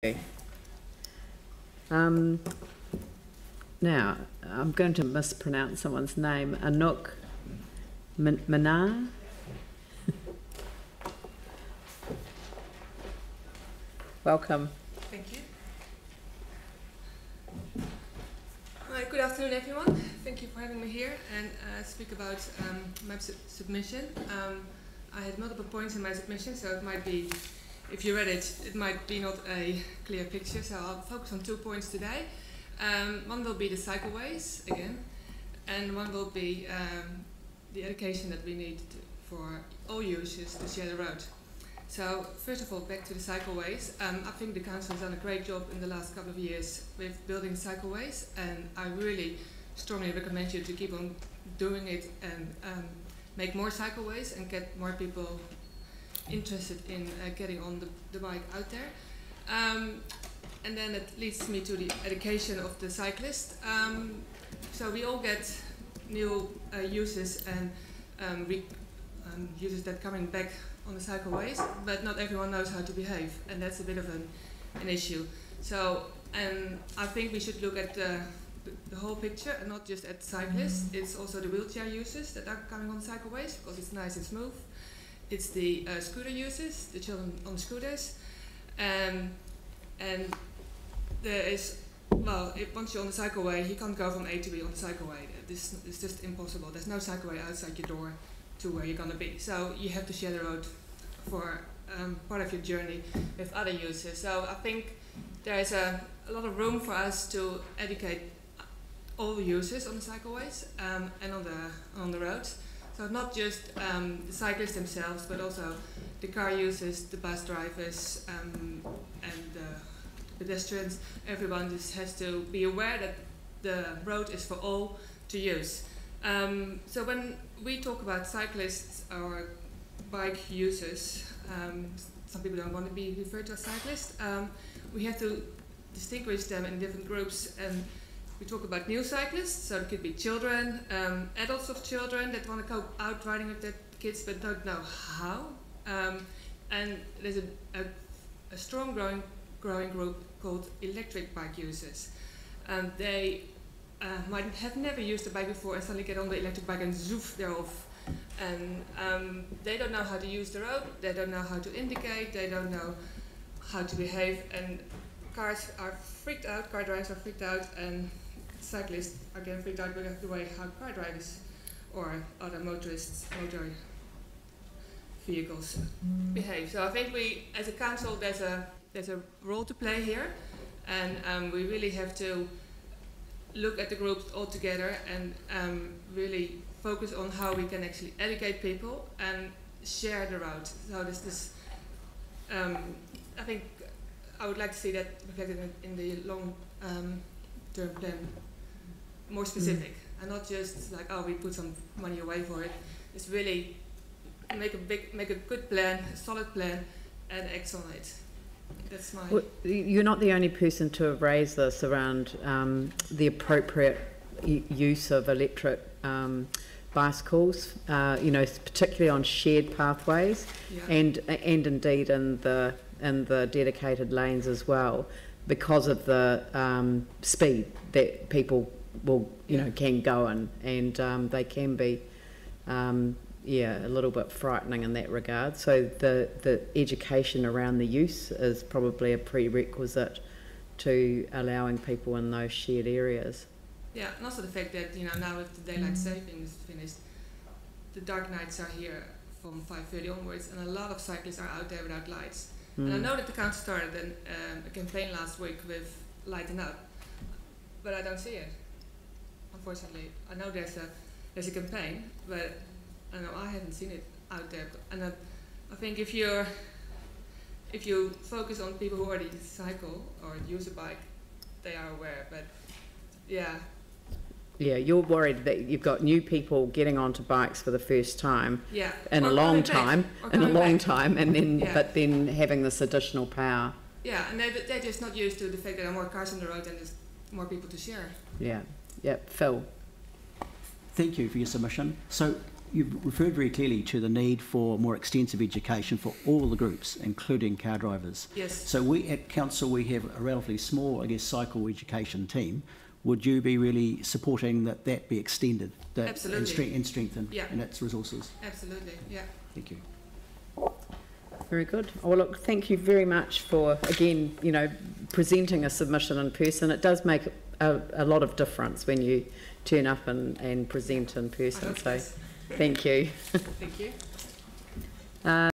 Okay. Now, I'm going to mispronounce someone's name. Anouk Minnaar. Welcome. Thank you. Good afternoon, everyone. Thank you for having me here and speak about my submission. I had multiple points in my submission, so it might be, if you read it, it might be not a clear picture, so I'll focus on 2 points today. One will be the cycleways, again, and one will be the education that we need for all users to share the road. So, first of all, back to the cycleways. I think the council has done a great job in the last couple of years with building cycleways, and I really strongly recommend you to keep on doing it and make more cycleways and get more people interested in getting on the bike out there. And then it leads me to the education of the cyclist. So we all get new users and users that coming back on the cycleways, but not everyone knows how to behave, and that's a bit of an issue. So, and I think we should look at the whole picture and not just at cyclists. It's also the wheelchair users that are coming on cycleways because it's nice and smooth. It's the scooter users, the children on scooters, and there is, well, once you're on the cycleway, you can't go from A to B on the cycleway. This is just impossible. There's no cycleway outside your door to where you're going to be. So you have to share the road for part of your journey with other users. So I think there is a lot of room for us to educate all users on the cycleways and on the roads. So not just the cyclists themselves, but also the car users, the bus drivers, and the pedestrians. Everyone just has to be aware that the road is for all to use. So when we talk about cyclists or bike users, some people don't want to be referred to as cyclists, we have to distinguish them in different groups. And we talk about new cyclists, so it could be children, adults of children that want to go out riding with their kids but don't know how. And there's a strong growing group called electric bike users. They might have never used a bike before and suddenly get on the electric bike and zoof, they're off. And they don't know how to use the road, they don't know how to indicate, they don't know how to behave, and cars are freaked out, car drivers are freaked out, and cyclists are getting freaked out because of the way how car drivers or other motorists, motor vehicles behave. So I think we, as a council, there's a role to play here, and we really have to look at the groups all together and really focus on how we can actually educate people and share the road. So I think I would like to see that reflected in the long-term plan, more specific, and not just like, oh, we put some money away for it. It's really make a good plan, a solid plan, and act on it. That's my. Well, you're not the only person to have raised this around the appropriate use of electric bicycles, you know, particularly on shared pathways, yeah. and indeed in the dedicated lanes as well, because of the speed that people will, you know, can go in, and they can be, yeah, a little bit frightening in that regard. So the education around the use is probably a prerequisite to allowing people in those shared areas. Yeah, and also the fact that, you know, now with the daylight savings finished, the dark nights are here from 5:30 onwards, and a lot of cyclists are out there without lights. And I know that the council started a campaign last week with Lighten Up, but I don't see it, unfortunately. I know there's a campaign, but I haven't seen it out there. And I think if you focus on people who already cycle or use a bike, they are aware. But yeah. Yeah, you're worried that you've got new people getting onto bikes for the first time, yeah, in a long time, and then but then having this additional power. Yeah, and they're just not used to the fact that there are more cars on the road and there's more people to share. Yeah, yeah, Phil. Thank you for your submission. So you've referred very clearly to the need for more extensive education for all the groups, including car drivers. Yes. So we at council, we have a relatively small, I guess, cycle education team. Would you be really supporting that be extended, Absolutely. and strengthened Yeah. in its resources? Absolutely, yeah. Thank you. Very good. Well, look, thank you very much for, again, you know, presenting a submission in person. It does make a lot of difference when you turn up and present in person. So, Yes. thank you. Thank you.